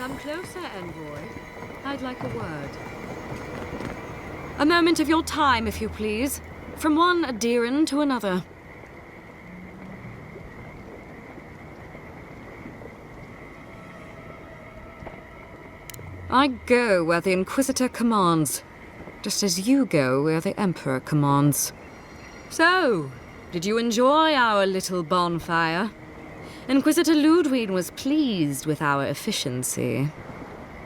Come closer, envoy. I'd like a word. A moment of your time, if you please. From one Adiran to another. I go where the Inquisitor commands, just as you go where the Emperor commands. So, did you enjoy our little bonfire? Inquisitor Ludwig was pleased with our efficiency.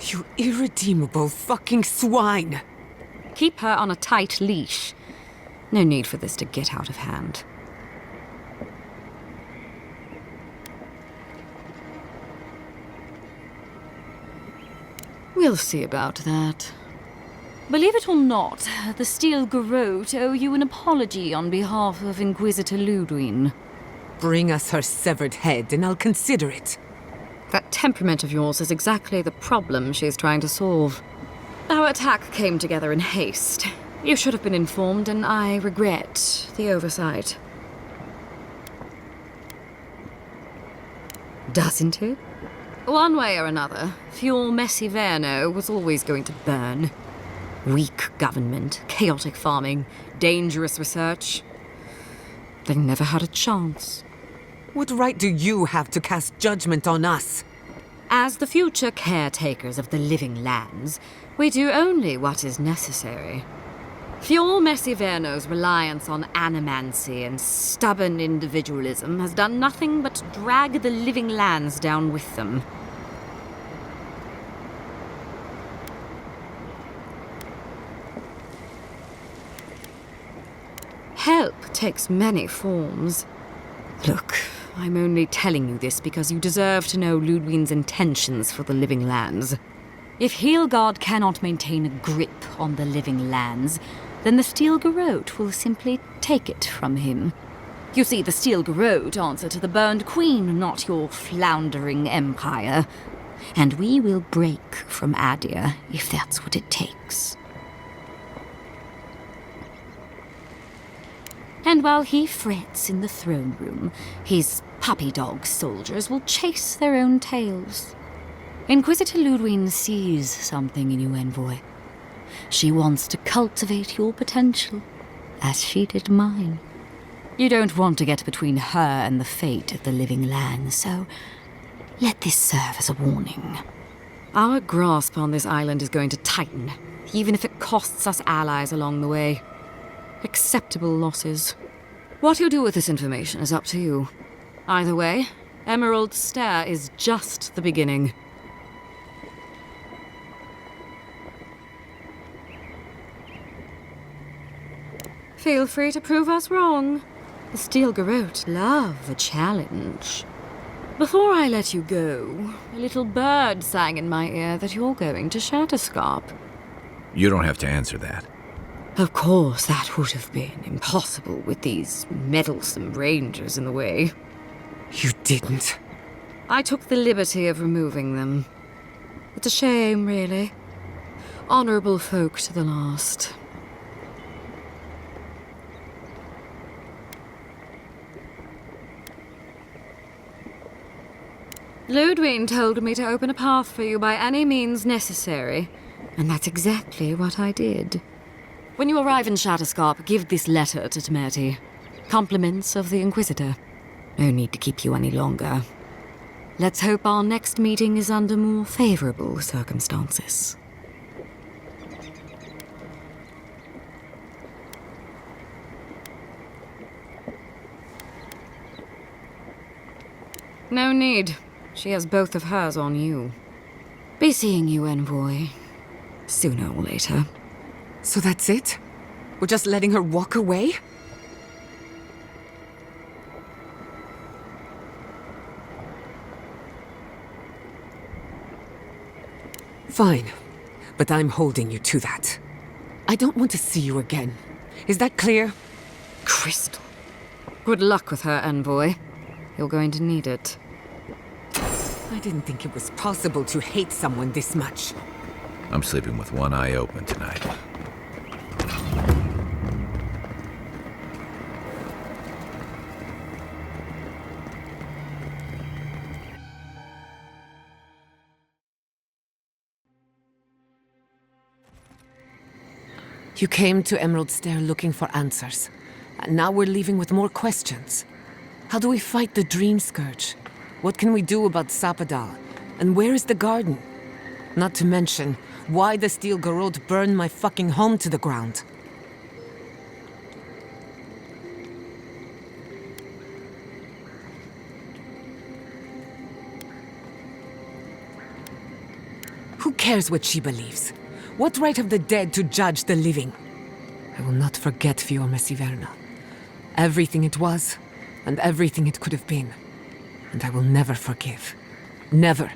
You irredeemable fucking swine! Keep her on a tight leash. No need for this to get out of hand. We'll see about that. Believe it or not, the Steel Garrote owe you an apology on behalf of Inquisitor Ludwig. Bring us her severed head and I'll consider it. That temperament of yours is exactly the problem she's trying to solve. Our attack came together in haste. You should have been informed, and I regret the oversight. Doesn't it? One way or another, Fuel Messiverno was always going to burn. Weak government, chaotic farming, dangerous research. They never had a chance. What right do you have to cast judgment on us? As the future caretakers of the living lands, we do only what is necessary. Fuel Messiverno's reliance on animancy and stubborn individualism has done nothing but drag the living lands down with them. Help takes many forms. Look, I'm only telling you this because you deserve to know Ludwig's intentions for the living lands. If Heelgard cannot maintain a grip on the living lands, then the Steel Garrote will simply take it from him. You see, the Steel Garrote answer to the Burned Queen, not your floundering empire. And we will break from Adir if that's what it takes. And while he frets in the throne room, his puppy dog soldiers will chase their own tails. Inquisitor Ludwig sees something in you, envoy. She wants to cultivate your potential, as she did mine. You don't want to get between her and the fate of the living land, so let this serve as a warning. Our grasp on this island is going to tighten, even if it costs us allies along the way. Acceptable losses. What you do with this information is up to you. Either way, Emerald Stair is just the beginning. Feel free to prove us wrong. The Steel Garrote love a challenge. Before I let you go, a little bird sang in my ear that you're going to Shatterscarp. You don't have to answer that. Of course, that would have been impossible with these meddlesome rangers in the way. You didn't. I took the liberty of removing them. It's a shame, really. Honorable folk to the last. Ludwig told me to open a path for you by any means necessary, and that's exactly what I did. When you arrive in Shatterscarp, give this letter to Temerty. Compliments of the Inquisitor. No need to keep you any longer. Let's hope our next meeting is under more favorable circumstances. No need. She has both of hers on you. Be seeing you, envoy. Sooner or later. So that's it? We're just letting her walk away? Fine, but I'm holding you to that. I don't want to see you again. Is that clear? Crystal. Good luck with her, envoy. You're going to need it. I didn't think it was possible to hate someone this much. I'm sleeping with one eye open tonight. You came to Emerald Stair looking for answers, and now we're leaving with more questions. How do we fight the Dream Scourge? What can we do about Sapadal? And where is the garden? Not to mention, why the Steel Garrote burned my fucking home to the ground. Who cares what she believes? What right have the dead to judge the living? I will not forget Fiorma Siverna. Everything it was, and everything it could have been. And I will never forgive. Never.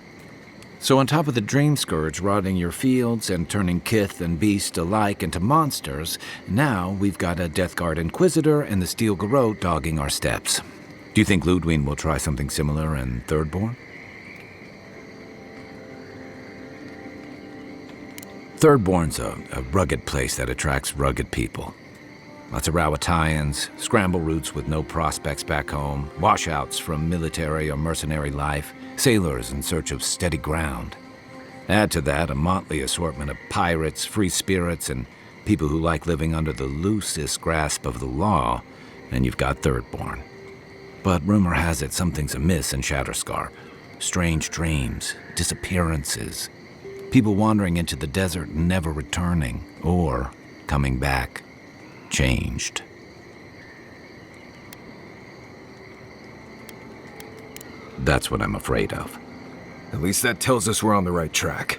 So on top of the Dream Scourge rotting your fields and turning kith and beast alike into monsters, now we've got a Death Guard Inquisitor and the Steel Garrote dogging our steps. Do you think Ludwig will try something similar in Thirdborn? Thirdborn's a rugged place that attracts rugged people. Lots of Rawatayans, scramble routes with no prospects back home, washouts from military or mercenary life, sailors in search of steady ground. Add to that a motley assortment of pirates, free spirits, and people who like living under the loosest grasp of the law, and you've got Thirdborn. But rumor has it something's amiss in Shatterscar. Strange dreams, disappearances, people wandering into the desert and never returning, or coming back, changed. That's what I'm afraid of. At least that tells us we're on the right track.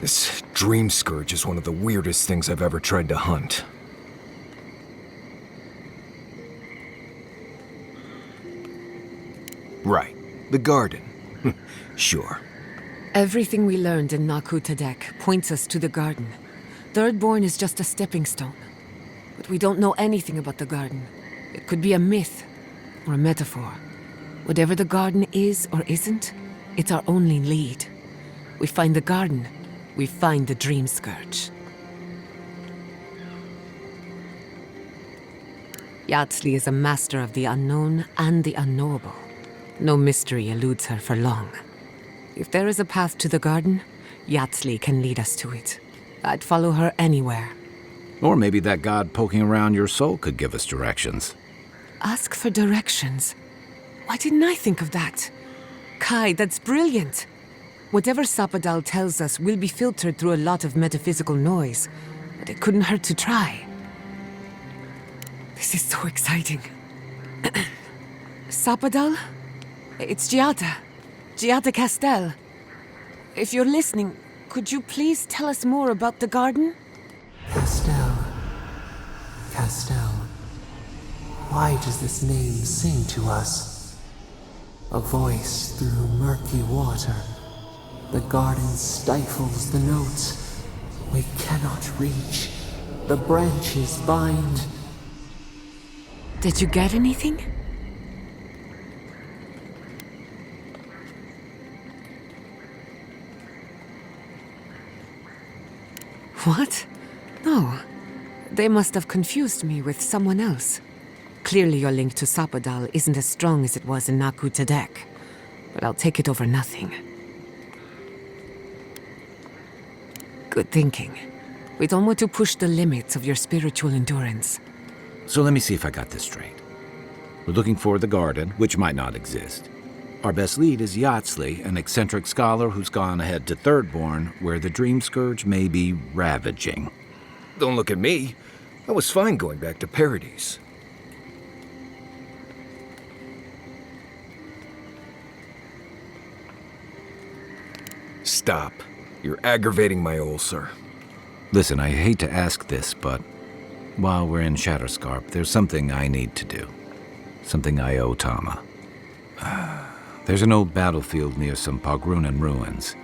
This Dream Scourge is one of the weirdest things I've ever tried to hunt. Right, the garden. Sure. Everything we learned in Naku Tadek points us to the garden. Thirdborn is just a stepping stone. But we don't know anything about the garden. It could be a myth, or a metaphor. Whatever the garden is or isn't, it's our only lead. We find the garden, we find the Dream Scourge. Yatsli is a master of the unknown and the unknowable. No mystery eludes her for long. If there is a path to the garden, Yatsli can lead us to it. I'd follow her anywhere. Or maybe that god poking around your soul could give us directions. Ask for directions. Why didn't I think of that? Kai, that's brilliant. Whatever Sapadal tells us will be filtered through a lot of metaphysical noise, but it couldn't hurt to try. This is so exciting. Sapadal? It's Giada. Giada Castel. If you're listening, could you please tell us more about the garden? Castel. Castel. Why does this name sing to us? A voice through murky water. The garden stifles the notes. We cannot reach. The branches bind. Did you get anything? What? No. They must have confused me with someone else. Clearly your link to Sapadal isn't as strong as it was in Naku Tadek, but I'll take it over nothing. Good thinking. We don't want to push the limits of your spiritual endurance. So let me see if I got this straight. We're looking for the garden, which might not exist. Our best lead is Yatsli, an eccentric scholar who's gone ahead to Thirdborn, where the Dream Scourge may be ravaging. Don't look at me. I was fine going back to Paradise. Stop. You're aggravating my ulcer. Listen, I hate to ask this, but while we're in Shatterscarp, there's something I need to do. Something I owe Tama. There's an old battlefield near some Pogrunan ruins.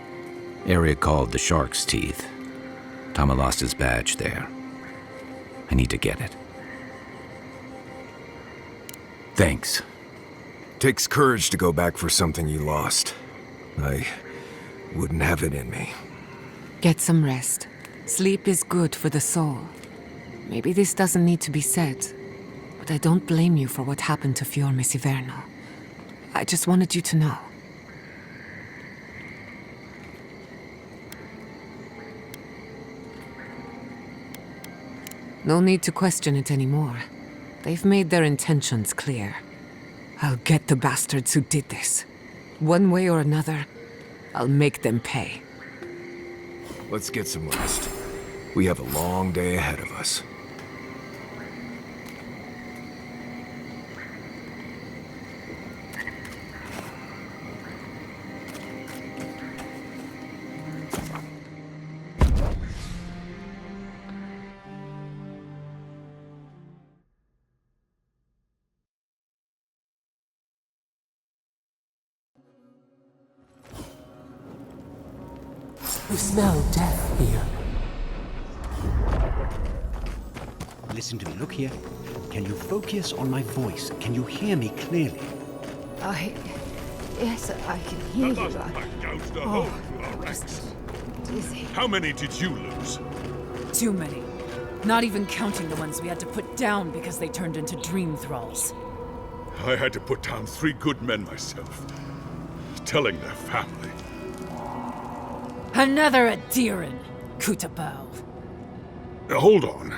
Area called the Shark's Teeth. Tama lost his badge there. I need to get it. Thanks. Takes courage to go back for something you lost. I wouldn't have it in me. Get some rest. Sleep is good for the soul. Maybe this doesn't need to be said, but I don't blame you for what happened to Fiorma Siverna. I just wanted you to know. No need to question it anymore. They've made their intentions clear. I'll get the bastards who did this. One way or another, I'll make them pay. Let's get some rest. We have a long day ahead of us. You smell death here. Listen to me, look here. Can you focus on my voice? Can you hear me clearly? Yes, I can hear you. Dizzy. How many did you lose? Too many. Not even counting the ones we had to put down because they turned into dream thralls. I had to put down 3 good men myself, telling their family. Another Adiran, Kutabao. Hold on.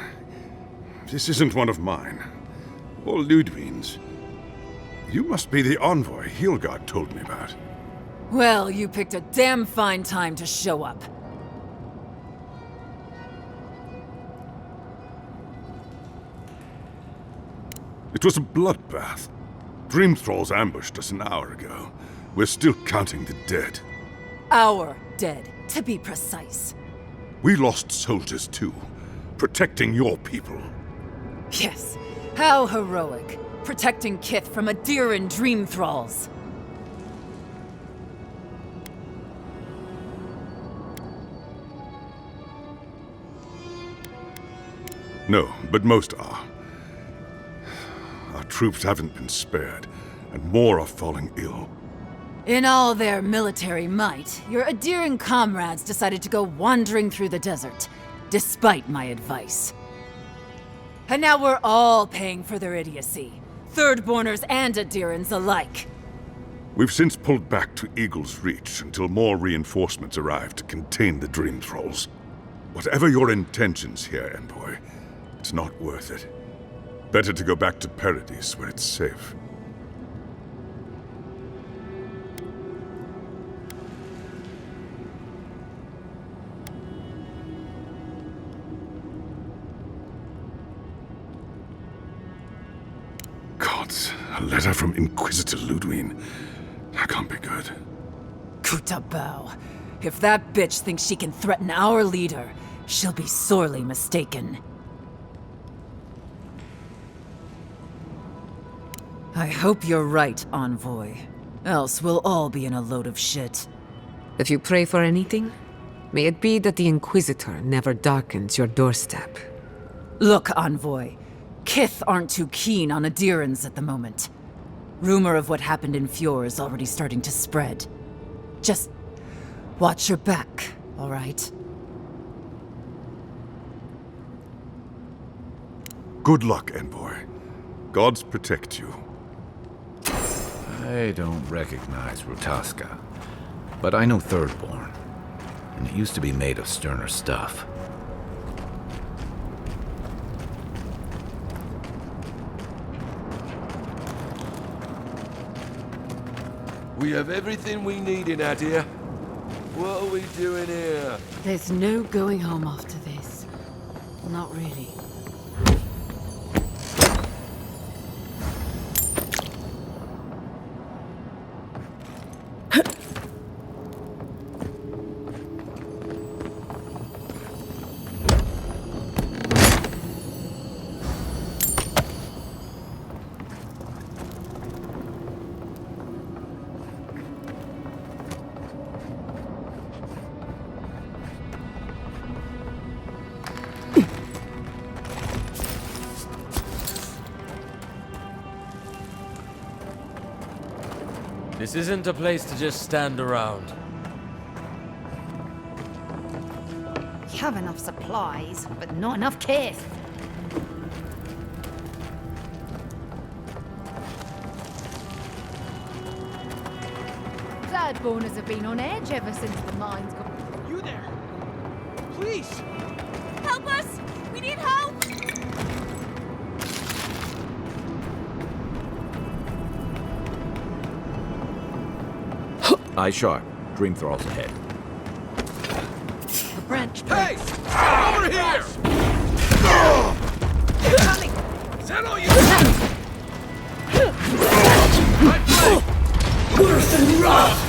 This isn't one of mine. Or Ludwig's. You must be the envoy Hilgard told me about. Well, you picked a damn fine time to show up. It was a bloodbath. Dream thralls ambushed us an hour ago. We're still counting the dead. Our dead, to be precise. We lost soldiers too, protecting your people. Yes, how heroic. Protecting Kith from Adiran dream thralls. No, but most are. Our troops haven't been spared, and more are falling ill. In all their military might, your Adiran comrades decided to go wandering through the desert, despite my advice. And now we're all paying for their idiocy. Thirdborners and Adirans alike. We've since pulled back to Eagle's Reach until more reinforcements arrive to contain the Dream Thralls. Whatever your intentions here, Envoy, it's not worth it. Better to go back to Paradise where it's safe. Gods, a letter from Inquisitor Ludwig. That can't be good. Kutabao. If that bitch thinks she can threaten our leader, she'll be sorely mistaken. I hope you're right, Envoy. Else we'll all be in a load of shit. If you pray for anything, may it be that the Inquisitor never darkens your doorstep. Look, Envoy. Kith aren't too keen on Adirans at the moment. Rumor of what happened in Fjord is already starting to spread. Just watch your back, all right? Good luck, Envoy. Gods protect you. I don't recognize Rutaska, but I know Thirdborn, and it used to be made of sterner stuff. We have everything we need in Adir. What are we doing here? There's no going home after this. Not really. This isn't a place to just stand around. You have enough supplies, but not enough Kith. Thirdborners have been on edge ever since the mines got... You there! Please! Help us! We need help! Eye sharp. Dream thralls ahead. The branch. Hey! Over here! Coming! Is that all you right flank! Worse than rough!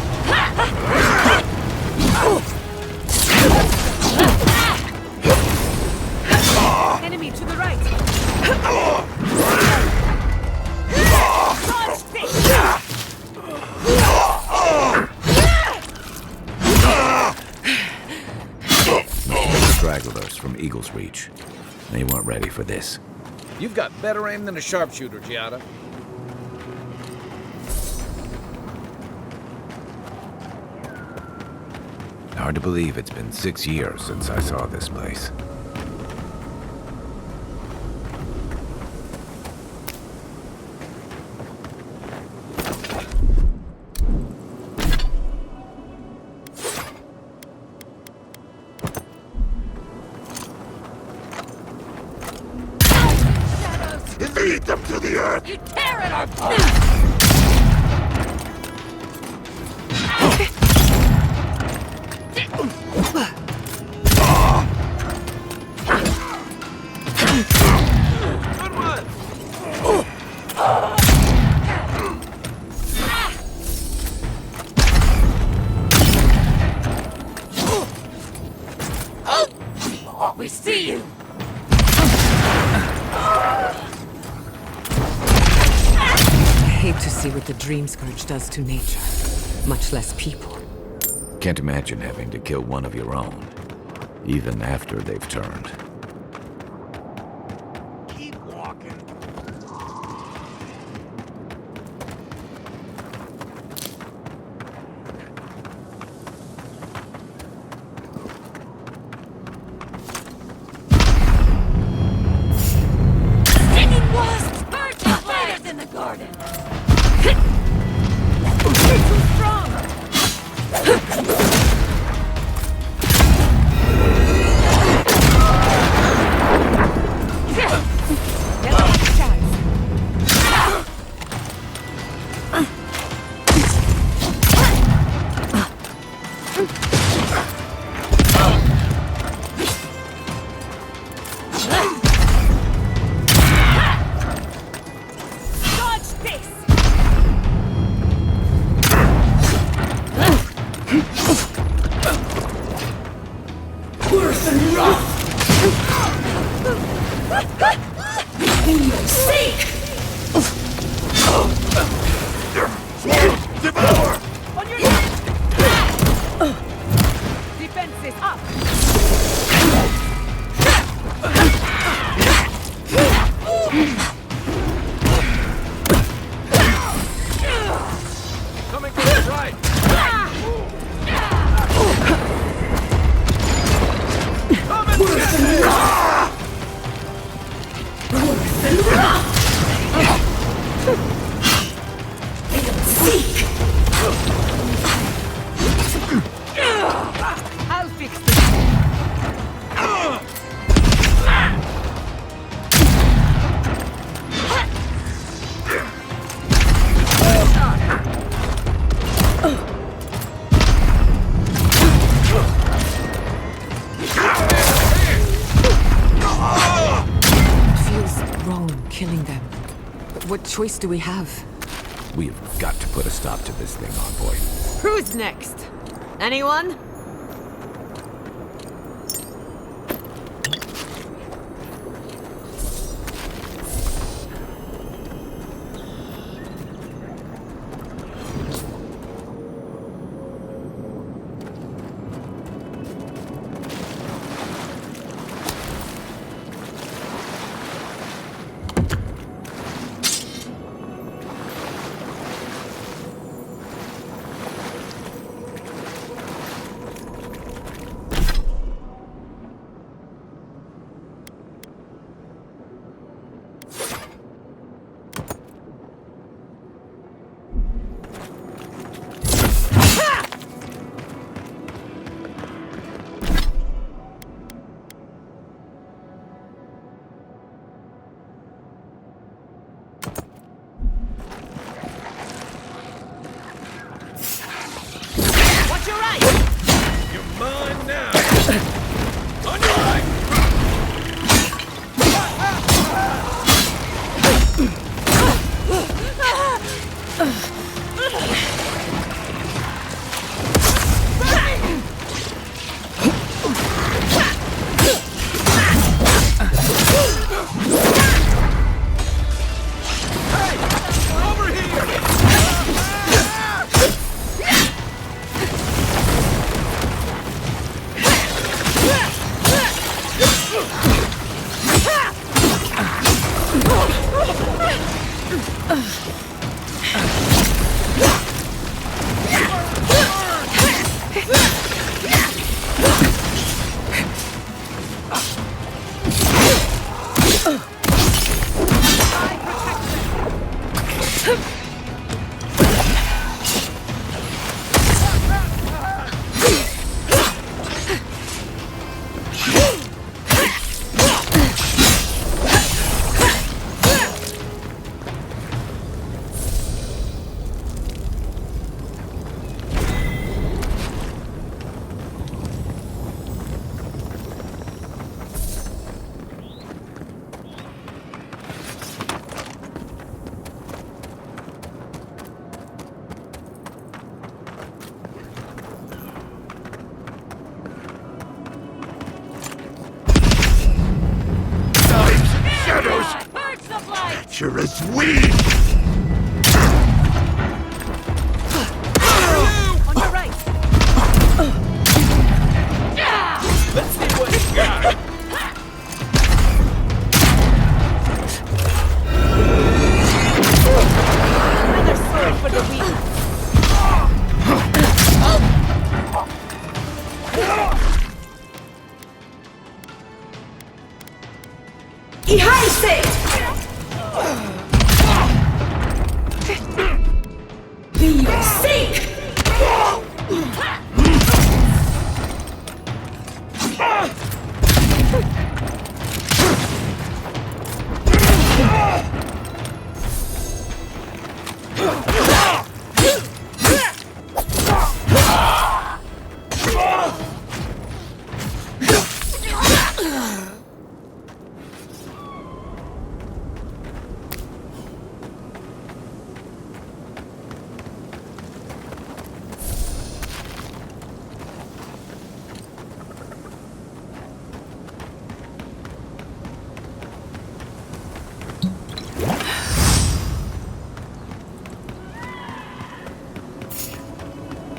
Enemy to the right! Stragglers from Eagle's Reach. They weren't ready for this. You've got better aim than a sharpshooter, Giada. Hard to believe it's been 6 years since I saw this place. Lead them to the earth! You tear it apart! Good one! We see you! I hate to see what the Dream Scourge does to nature, much less people. Can't imagine having to kill one of your own, even after they've turned. Keep walking. Stinging wasps! Birds and spiders in the garden! You're too strong! Dodge this! Worse than rough! Seek! Devour! On your left! Defenses up! Coming from the right! Worse than rough! Worse than rough! Seek! I'll fix this! It feels wrong killing them. But what choice do we have? We've got to put a stop to this thing, Envoy. Who's next? Anyone? You're as weak! On your right! Let's see what you got! Another sword for the weak! Ihaise! Be seek!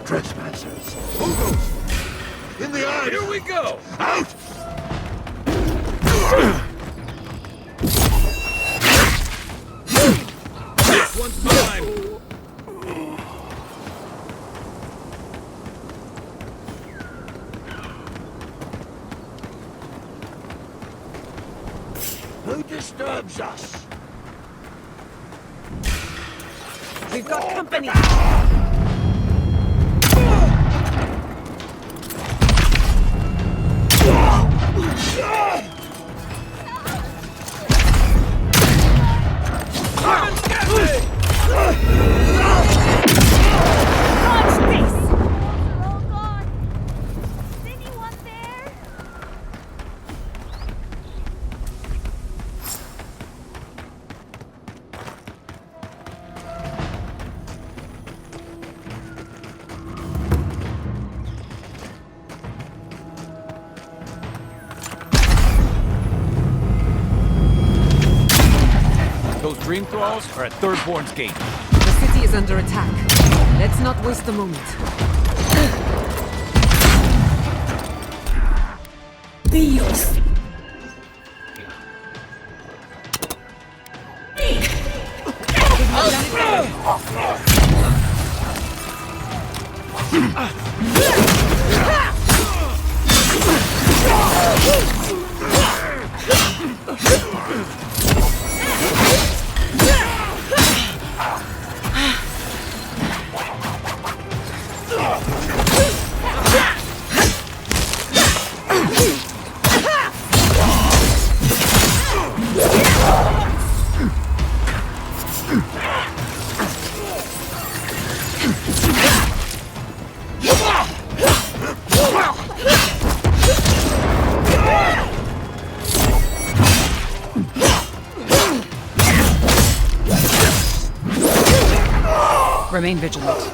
Trespassers. Ogres! In the eye! Here we go! Out! This one's mine! Who disturbs us? We've got company! Those dream thralls are at Thirdborn's gate. The city is under attack. Let's not waste a moment. Dios! Remain vigilant.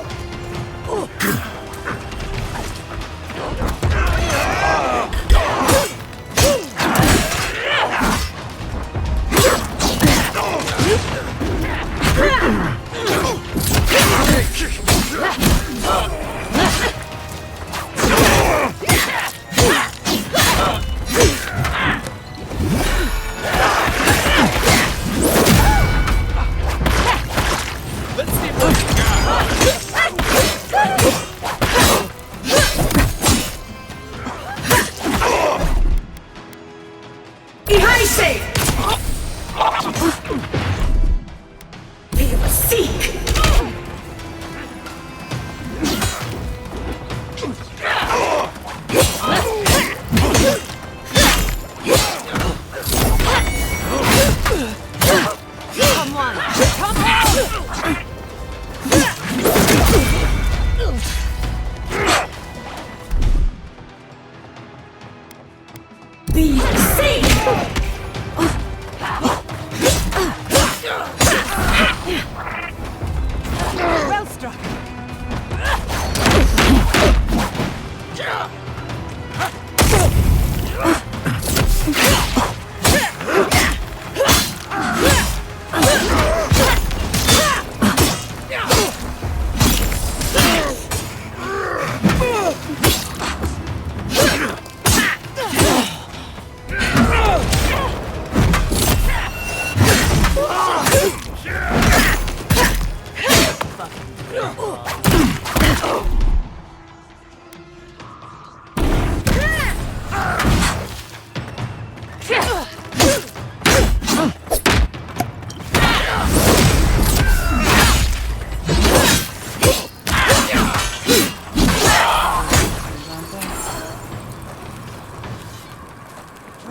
on! Come on! Be safe! Well struck!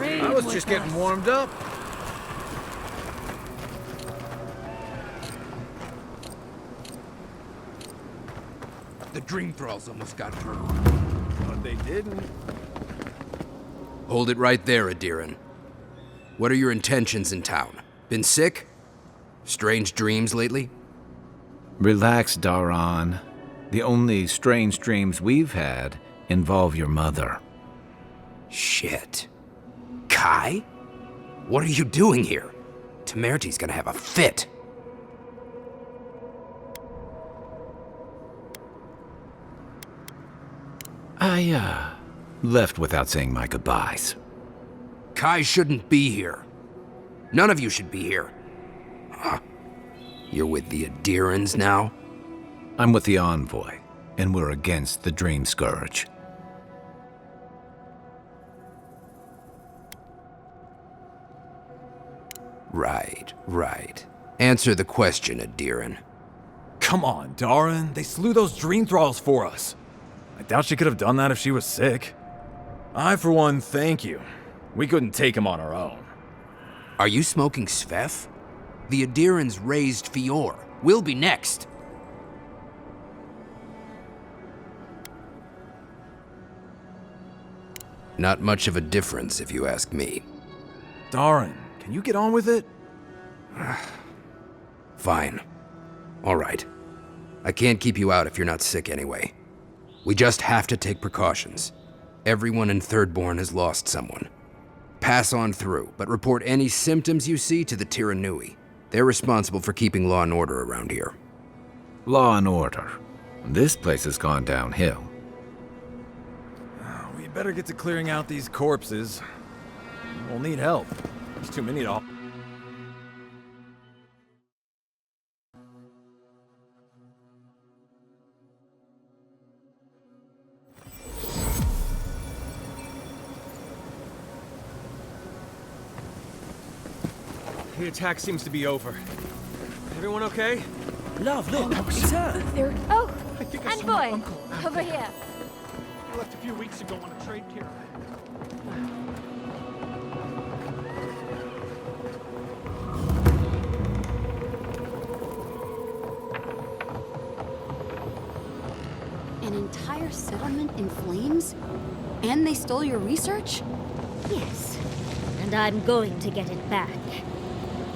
I was just getting warmed up. The dream thralls almost got through. But they didn't. Hold it right there, Adiran. What are your intentions in town? Been sick? Strange dreams lately? Relax, Daran. The only strange dreams we've had involve your mother. Shit. Kai? What are you doing here? Temerty's gonna have a fit. I, left without saying my goodbyes. Kai shouldn't be here. None of you should be here. Huh. You're with the Adirans now? I'm with the Envoy, and we're against the Dream Scourge. Right. Answer the question, Adiran. Come on, Daran. They slew those dream thralls for us. I doubt she could have done that if she was sick. I, for one, thank you. We couldn't take him on our own. Are you smoking Sveth? The Adirans raised Fior. We'll be next. Not much of a difference, if you ask me. Daran, can you get on with it? Fine. All right. I can't keep you out if you're not sick anyway. We just have to take precautions. Everyone in Thirdborn has lost someone. Pass on through, but report any symptoms you see to the Tiranui. They're responsible for keeping law and order around here. Law and order. This place has gone downhill. We better get to clearing out these corpses. We'll need help. There's too many to... The attack seems to be over. Everyone okay? Love, look, it's her. There. Oh, I think I saw my Envoy, uncle. over here. He left a few weeks ago on a trade caravan. An entire settlement in flames? And they stole your research? Yes, and I'm going to get it back.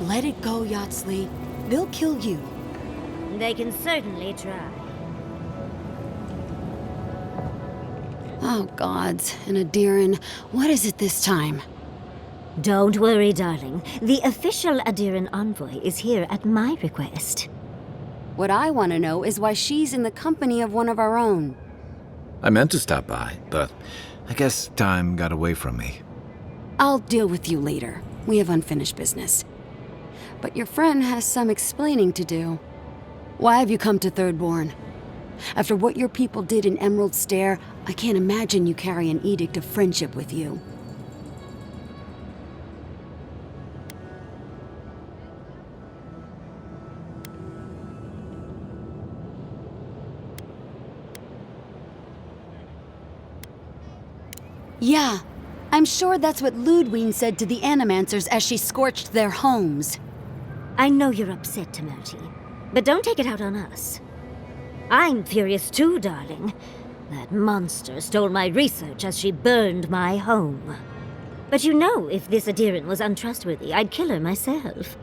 Let it go, Yatsley. They'll kill you. They can certainly try. Oh, gods. And Adiran, what is it this time? Don't worry, darling. The official Adiran envoy is here at my request. What I want to know is why she's in the company of one of our own. I meant to stop by, but I guess time got away from me. I'll deal with you later. We have unfinished business. But your friend has some explaining to do. Why have you come to Thirdborn? After what your people did in Emerald Stair, I can't imagine you carry an edict of friendship with you. Yeah, I'm sure that's what Ludwine said to the Animancers as she scorched their homes. I know you're upset, Temerity, but don't take it out on us. I'm furious too, darling. That monster stole my research as she burned my home. But you know, if this Adiran was untrustworthy, I'd kill her myself.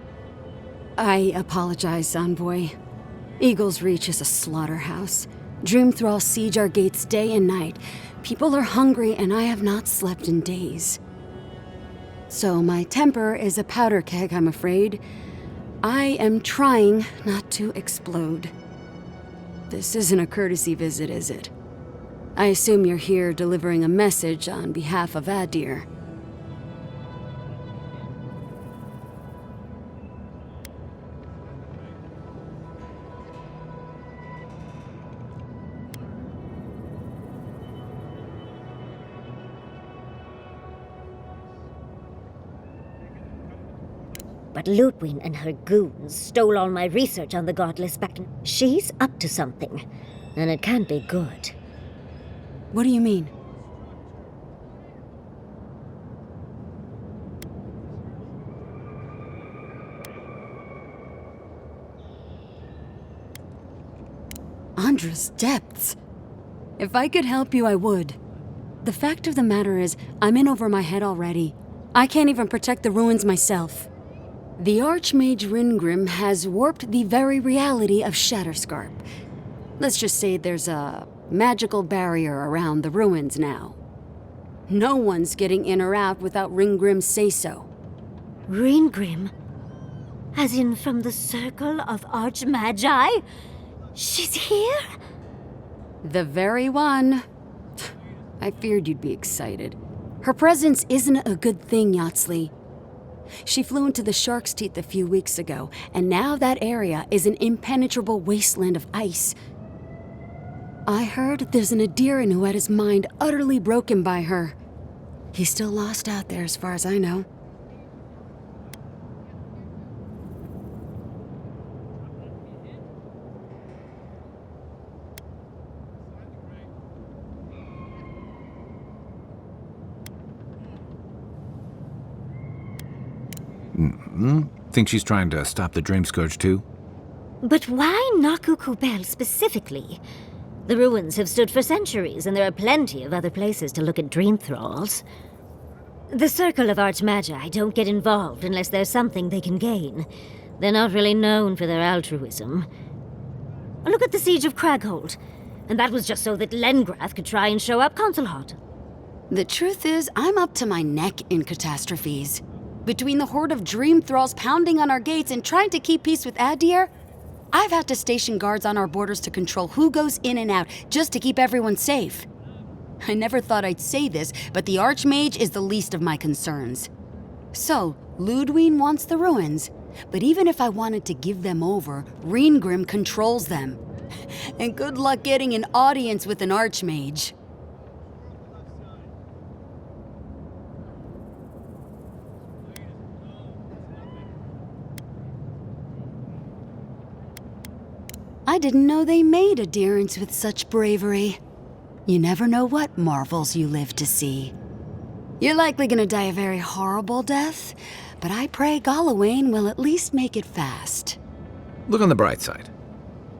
I apologize, Envoy. Eagle's Reach is a slaughterhouse. Dream thralls siege our gates day and night. People are hungry, and I have not slept in days. So my temper is a powder keg, I'm afraid. I am trying not to explode. This isn't a courtesy visit, is it? I assume you're here delivering a message on behalf of Adir. But Ludwig and her goons stole all my research on the Godless back in... She's up to something, and it can't be good. What do you mean? Andra's depths. If I could help you, I would. The fact of the matter is, I'm in over my head already. I can't even protect the ruins myself. The Archmage Ringrim has warped the very reality of Shatterscarp. Let's just say there's a magical barrier around the ruins now. No one's getting in or out without Ringgrim's say-so. Ringgrim? As in from the Circle of Archmagi? She's here? The very one. I feared you'd be excited. Her presence isn't a good thing, Yatsley. She flew into the Shark's Teeth a few weeks ago, and now that area is an impenetrable wasteland of ice. I heard there's an Adiran who had his mind utterly broken by her. He's still lost out there as far as I know. Think she's trying to stop the Dream Scourge too? But why Naku Kubel specifically? The ruins have stood for centuries, and there are plenty of other places to look at dream thralls. The Circle of Archmagi don't get involved unless there's something they can gain. They're not really known for their altruism. Look at the Siege of Craghold. And that was just so that Lengrath could try and show up Consulhot. The truth is, I'm up to my neck in catastrophes. Between the horde of dream thralls pounding on our gates and trying to keep peace with Adir, I've had to station guards on our borders to control who goes in and out, just to keep everyone safe. I never thought I'd say this, but the Archmage is the least of my concerns. So, Ludwig wants the ruins, but even if I wanted to give them over, Ringgrim controls them. And good luck getting an audience with an Archmage. I didn't know they made Adirans with such bravery. You never know what marvels you live to see. You're likely gonna die a very horrible death, but I pray Galawain will at least make it fast. Look on the bright side.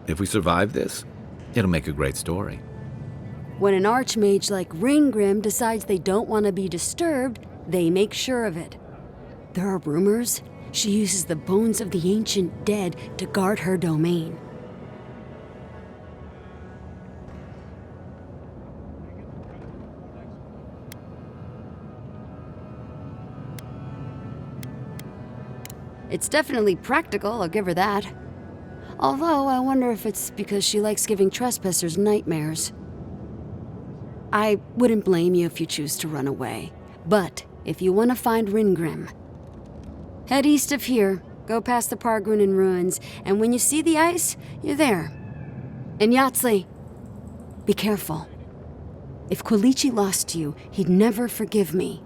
If we survive this, it'll make a great story. When an Archmage like Ringgrim decides they don't want to be disturbed, they make sure of it. There are rumors she uses the bones of the ancient dead to guard her domain. It's definitely practical, I'll give her that. Although, I wonder if it's because she likes giving trespassers nightmares. I wouldn't blame you if you choose to run away. But, if you want to find Ringgrim, head east of here, go past the Pargunin ruins, and when you see the ice, you're there. And Yatsley, be careful. If Quilichi lost you, he'd never forgive me.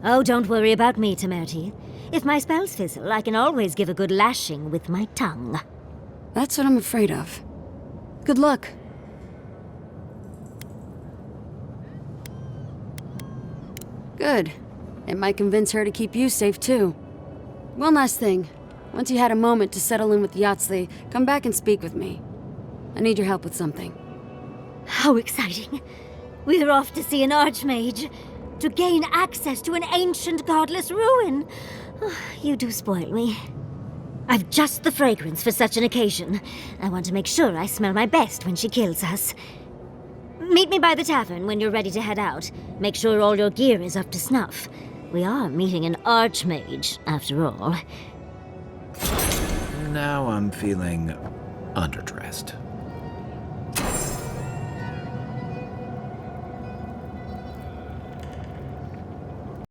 Oh, don't worry about me, Temerity. If my spells fizzle, I can always give a good lashing with my tongue. That's what I'm afraid of. Good luck. Good. It might convince her to keep you safe, too. One last thing. Once you had a moment to settle in with Yahtzee, come back and speak with me. I need your help with something. How exciting. We're off to see an archmage. To gain access to an ancient godless ruin. You do spoil me. I've just the fragrance for such an occasion. I want to make sure I smell my best when she kills us. Meet me by the tavern when you're ready to head out. Make sure all your gear is up to snuff. We are meeting an archmage, after all. Now I'm feeling underdressed.